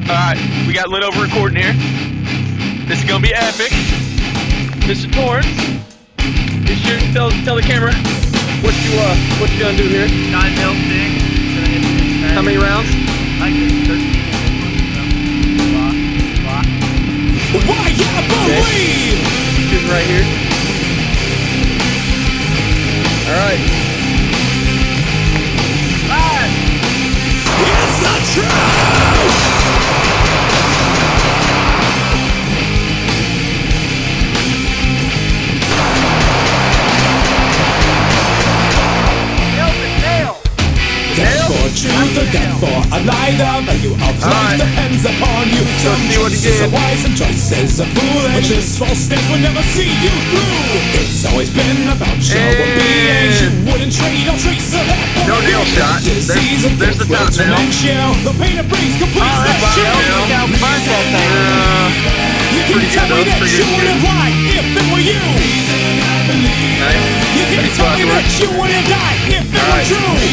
Alright, we got lit over recording here. This is gonna be epic. Mr. Torrance, be sure to tell the camera what you gonna do here. 9mm stick. Gonna hit his head. How many rounds? I get 13. Why you believe? Shooting right here. Alright. It's the truth! Death for truth or death for a lie. The value of life depends upon you. Some choices are wise and choices are foolish, but this false stance will never see you through. It's always been about show and being. You wouldn't trade or trace of that. No nail shot. There's the top nail. The pain it brings completes that shit. You can tell me that you wouldn't lie if it were you. Nice. You can tell me that you wouldn't die if it were true.